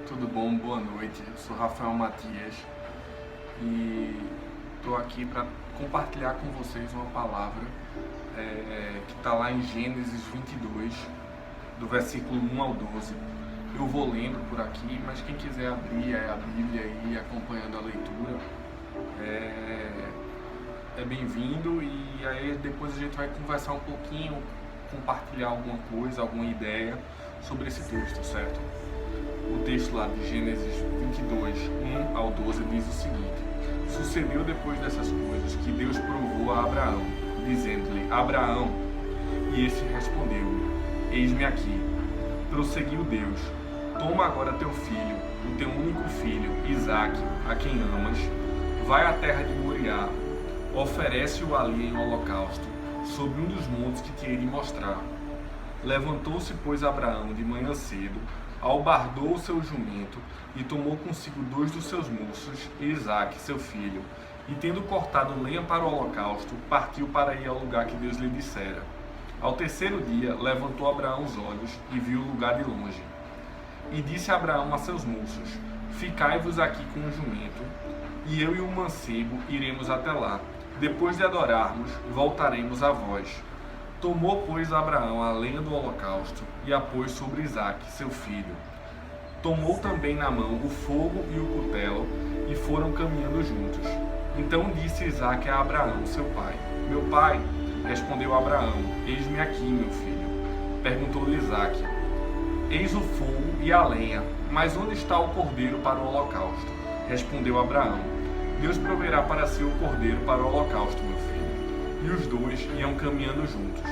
Tudo bom? Boa noite. Eu sou Rafael Matias e estou aqui para compartilhar com vocês uma palavra que está lá em Gênesis 22, do versículo 1 ao 12. Eu vou lendo por aqui, mas quem quiser abrir a Bíblia e ir acompanhando a leitura é bem-vindo, e aí depois a gente vai conversar um pouquinho, compartilhar alguma coisa, alguma ideia sobre esse texto, certo? O texto lá de Gênesis 22, 1 ao 12 diz o seguinte: Sucedeu depois dessas coisas que Deus provou a Abraão, dizendo-lhe: Abraão, e este respondeu-lhe: Eis-me aqui. Prosseguiu Deus: Toma agora teu filho, o teu único filho, Isaque, a quem amas, vai à terra de Moriá, oferece-o ali em holocausto, sobre um dos montes que te hei de mostrar. Levantou-se, pois, Abraão de manhã cedo, albardou o seu jumento e tomou consigo 2 dos seus moços e Isaque, seu filho, e tendo cortado lenha para o holocausto, partiu para ir ao lugar que Deus lhe dissera. Ao terceiro dia, levantou Abraão os olhos e viu o lugar de longe. E disse Abraão a seus moços: Ficai-vos aqui com o jumento, e eu e o mancebo iremos até lá. Depois de adorarmos, voltaremos a vós. Tomou, pois, Abraão a lenha do holocausto e a pôs sobre Isaque, seu filho. Tomou também na mão o fogo e o cutelo e foram caminhando juntos. Então disse Isaque a Abraão, seu pai: Meu pai. Respondeu Abraão: Eis-me aqui, meu filho. Perguntou-lhe Isaque: Eis o fogo e a lenha, mas onde está o cordeiro para o holocausto? Respondeu Abraão: Deus proverá para si o cordeiro para o holocausto, meu filho. E os dois iam caminhando juntos.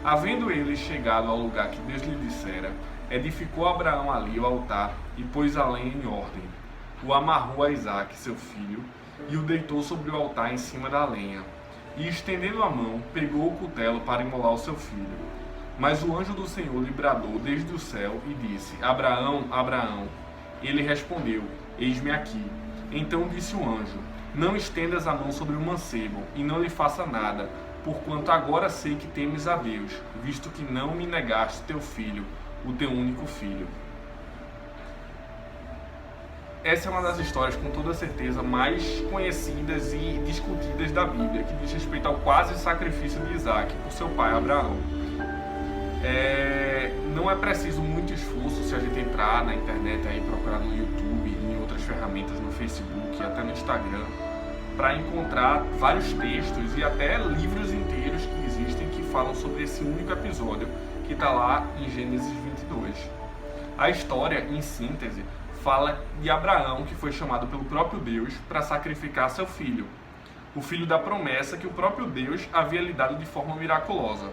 Havendo eles chegado ao lugar que Deus lhe dissera, edificou Abraão ali o altar e pôs a lenha em ordem. O amarrou a Isaque, seu filho, e o deitou sobre o altar em cima da lenha. E, estendendo a mão, pegou o cutelo para imolar o seu filho. Mas o anjo do Senhor lhe bradou desde o céu e disse: Abraão, Abraão. Ele respondeu: Eis-me aqui. Então disse o anjo: Não estendas a mão sobre o mancebo, e não lhe faça nada, porquanto agora sei que temes a Deus, visto que não me negaste teu filho, o teu único filho. Essa é uma das histórias, com toda certeza, mais conhecidas e discutidas da Bíblia, que diz respeito ao quase sacrifício de Isaque por seu pai Abraão. Não é preciso muito esforço se a gente entrar na internet, aí, procurar no YouTube, em outras ferramentas, no Facebook e até no Instagram, para encontrar vários textos e até livros inteiros que existem que falam sobre esse único episódio que está lá em Gênesis 22. A história, em síntese, fala de Abraão, que foi chamado pelo próprio Deus para sacrificar seu filho, o filho da promessa que o próprio Deus havia lhe dado de forma miraculosa.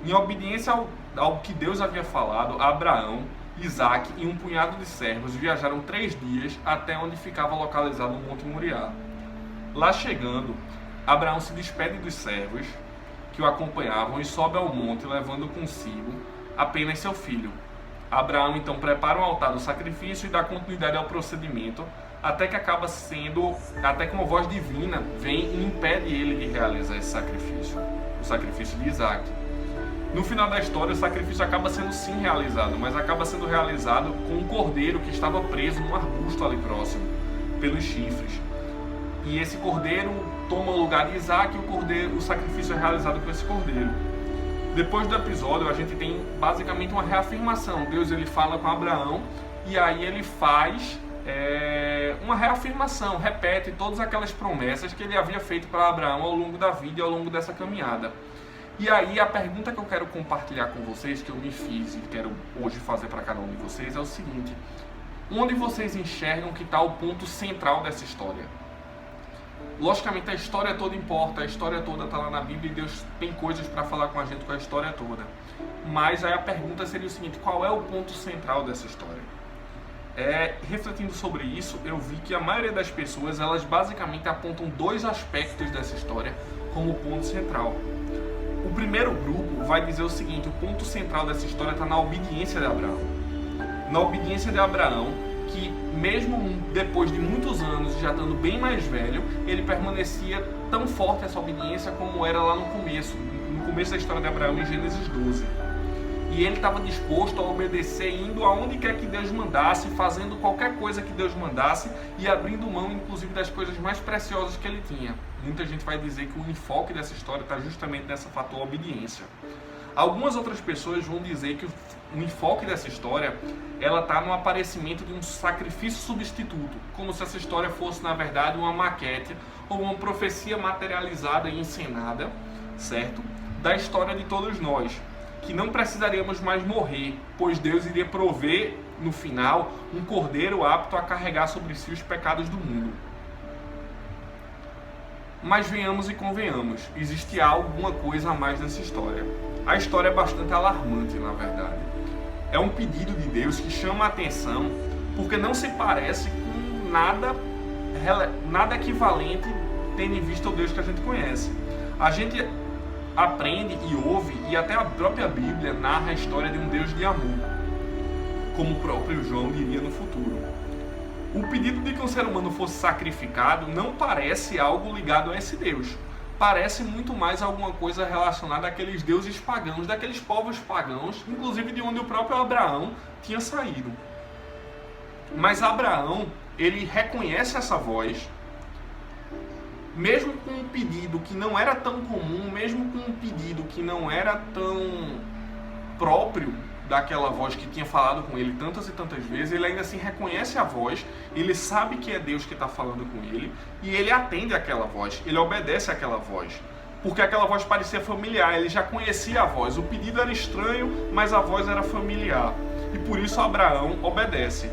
Em obediência ao que Deus havia falado, Abraão, Isaque e um punhado de servos viajaram 3 dias até onde ficava localizado o Monte Moriá. Lá chegando, Abraão se despede dos servos que o acompanhavam e sobe ao monte, levando consigo apenas seu filho. Abraão então prepara o altar do sacrifício e dá continuidade ao procedimento, até que uma voz divina vem e impede ele de realizar esse sacrifício, o sacrifício de Isaque. No final da história, o sacrifício acaba sendo sim realizado, mas acaba sendo realizado com um cordeiro que estava preso num arbusto ali próximo, pelos chifres. E esse cordeiro toma o lugar de Isaque e o sacrifício é realizado com esse cordeiro. Depois do episódio, a gente tem basicamente uma reafirmação. Deus ele fala com Abraão e aí ele faz uma reafirmação, repete todas aquelas promessas que ele havia feito para Abraão ao longo da vida e ao longo dessa caminhada. E aí a pergunta que eu quero compartilhar com vocês, que eu me fiz e quero hoje fazer para cada um de vocês, é o seguinte: onde vocês enxergam que está o ponto central dessa história? Logicamente a história toda importa, a história toda está lá na Bíblia e Deus tem coisas para falar com a gente com a história toda. Mas aí a pergunta seria o seguinte: qual é o ponto central dessa história? Refletindo sobre isso, eu vi que a maioria das pessoas, elas basicamente apontam 2 aspectos dessa história como ponto central. O primeiro grupo vai dizer o seguinte: o ponto central dessa história está na obediência de Abraão. Na obediência de Abraão, que mesmo depois de muitos anos, já estando bem mais velho, ele permanecia tão forte essa obediência como era lá no começo da história de Abraão, em Gênesis 12. e ele estava disposto a obedecer, indo aonde quer que Deus mandasse, fazendo qualquer coisa que Deus mandasse e abrindo mão, inclusive, das coisas mais preciosas que ele tinha. Muita gente vai dizer que o enfoque dessa história está justamente nessa fator obediência. Algumas outras pessoas vão dizer que o enfoque dessa história ela está no aparecimento de um sacrifício substituto, como se essa história fosse, na verdade, uma maquete ou uma profecia materializada e encenada, certo? Da história de todos nós, que não precisaríamos mais morrer, pois Deus iria prover, no final, um cordeiro apto a carregar sobre si os pecados do mundo. Mas venhamos e convenhamos, existe alguma coisa a mais nessa história. A história é bastante alarmante, na verdade. É um pedido de Deus que chama a atenção, porque não se parece com nada equivalente tendo em vista o Deus que a gente conhece. A gente aprende e ouve, e até a própria Bíblia narra a história de um Deus de amor, como o próprio João diria no futuro. O pedido de que um ser humano fosse sacrificado não parece algo ligado a esse Deus. Parece muito mais alguma coisa relacionada àqueles deuses pagãos, daqueles povos pagãos, inclusive de onde o próprio Abraão tinha saído. Mas Abraão, ele reconhece essa voz, mesmo com um pedido que não era tão comum, mesmo com um pedido que não era tão próprio daquela voz que tinha falado com ele tantas e tantas vezes, ele ainda assim reconhece a voz, ele sabe que é Deus que está falando com ele, e ele atende àquela voz, ele obedece àquela voz, porque aquela voz parecia familiar, ele já conhecia a voz, o pedido era estranho, mas a voz era familiar, e por isso Abraão obedece.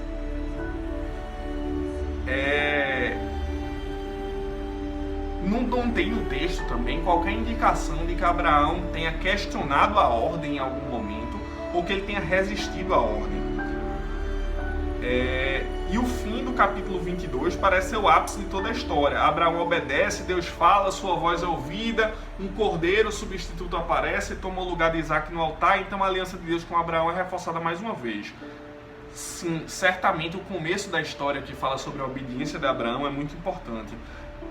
Não tem no texto também qualquer indicação de que Abraão tenha questionado a ordem em algum momento, ou que ele tenha resistido à ordem. E o fim do capítulo 22 parece ser o ápice de toda a história. Abraão obedece, Deus fala, sua voz é ouvida, um cordeiro substituto aparece e toma o lugar de Isaac no altar, então a aliança de Deus com Abraão é reforçada mais uma vez. Sim, certamente o começo da história que fala sobre a obediência de Abraão é muito importante.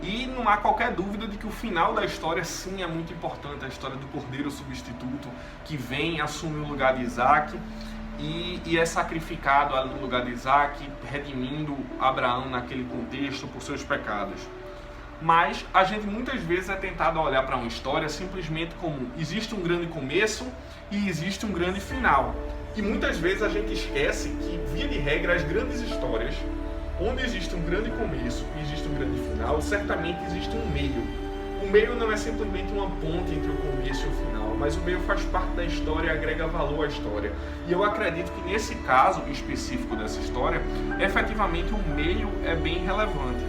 E não há qualquer dúvida de que o final da história sim é muito importante, a história do cordeiro substituto que vem, assume o lugar de Isaac e é sacrificado ali no lugar de Isaac, redimindo Abraão naquele contexto por seus pecados. Mas a gente muitas vezes é tentado a olhar para uma história simplesmente como existe um grande começo e existe um grande final. E muitas vezes a gente esquece que, via de regra, as grandes histórias, onde existe um grande começo e existe um grande final, certamente existe um meio. O meio não é simplesmente uma ponte entre o começo e o final, mas o meio faz parte da história e agrega valor à história. E eu acredito que nesse caso específico dessa história, efetivamente o meio é bem relevante.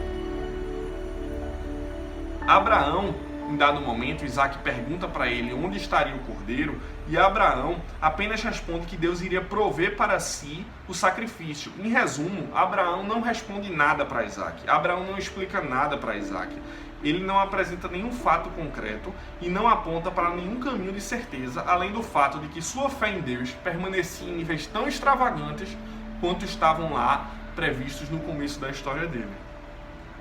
Abraão, em dado momento, Isaac pergunta para ele onde estaria o cordeiro, e Abraão apenas responde que Deus iria prover para si o sacrifício. Em resumo, Abraão não responde nada para Isaac. Abraão não explica nada para Isaac. Ele não apresenta nenhum fato concreto e não aponta para nenhum caminho de certeza, além do fato de que sua fé em Deus permanecia em níveis tão extravagantes quanto estavam lá previstos no começo da história dele.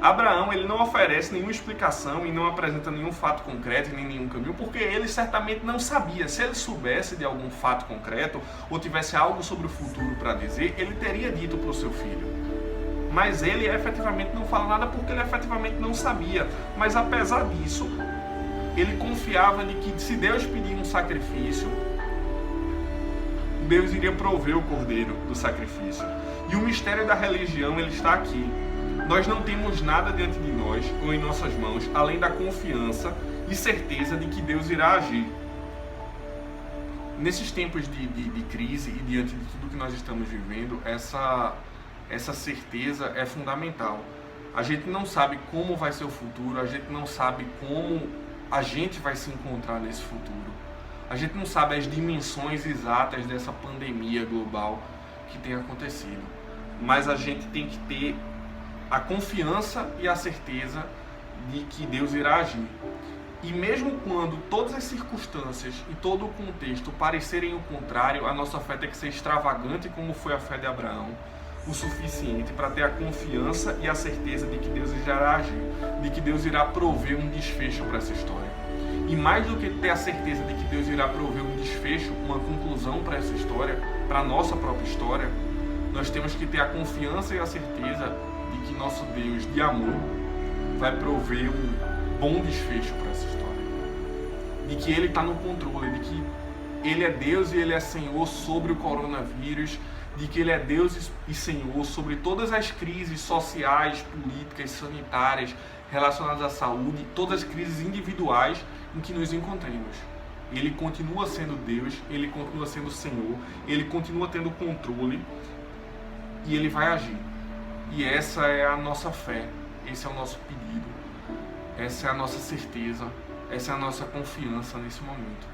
Abraão, ele não oferece nenhuma explicação e não apresenta nenhum fato concreto nem nenhum caminho, porque ele certamente não sabia. Se ele soubesse de algum fato concreto ou tivesse algo sobre o futuro para dizer, ele teria dito para o seu filho. Mas ele efetivamente não fala nada porque ele efetivamente não sabia. Mas apesar disso, ele confiava de que se Deus pedir um sacrifício, Deus iria prover o cordeiro do sacrifício. E o mistério da religião, ele está aqui. Nós não temos nada diante de nós ou em nossas mãos, além da confiança e certeza de que Deus irá agir. Nesses tempos de crise e diante de tudo que nós estamos vivendo, essa certeza é fundamental. A gente não sabe como vai ser o futuro, a gente não sabe como a gente vai se encontrar nesse futuro. A gente não sabe as dimensões exatas dessa pandemia global que tem acontecido. Mas a gente tem que ter a confiança e a certeza de que Deus irá agir. E mesmo quando todas as circunstâncias e todo o contexto parecerem o contrário, a nossa fé tem que ser extravagante como foi a fé de Abraão, o suficiente para ter a confiança e a certeza de que Deus irá agir, de que Deus irá prover um desfecho para essa história. E mais do que ter a certeza de que Deus irá prover um desfecho, uma conclusão para essa história, para a nossa própria história, nós temos que ter a confiança e a certeza de que nosso Deus de amor vai prover um bom desfecho para essa história. De que Ele está no controle, de que Ele é Deus e Ele é Senhor sobre o coronavírus, de que Ele é Deus e Senhor sobre todas as crises sociais, políticas, sanitárias, relacionadas à saúde, todas as crises individuais em que nos encontremos. Ele continua sendo Deus, Ele continua sendo Senhor, Ele continua tendo controle e Ele vai agir. E essa é a nossa fé, esse é o nosso pedido, essa é a nossa certeza, essa é a nossa confiança nesse momento.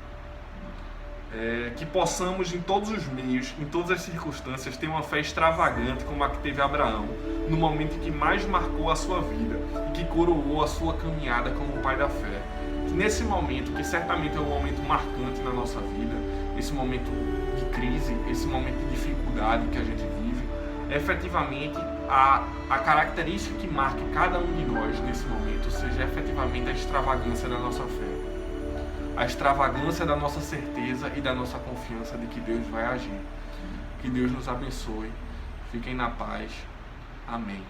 Que possamos em todos os meios, em todas as circunstâncias, ter uma fé extravagante como a que teve Abraão, no momento em que mais marcou a sua vida e que coroou a sua caminhada como pai da fé. Que nesse momento, que certamente é um momento marcante na nossa vida, esse momento de crise, esse momento de dificuldade que a gente vive, efetivamente a característica que marque cada um de nós nesse momento seja efetivamente a extravagância da nossa fé. A extravagância da nossa certeza e da nossa confiança de que Deus vai agir. Que Deus nos abençoe. Fiquem na paz. Amém.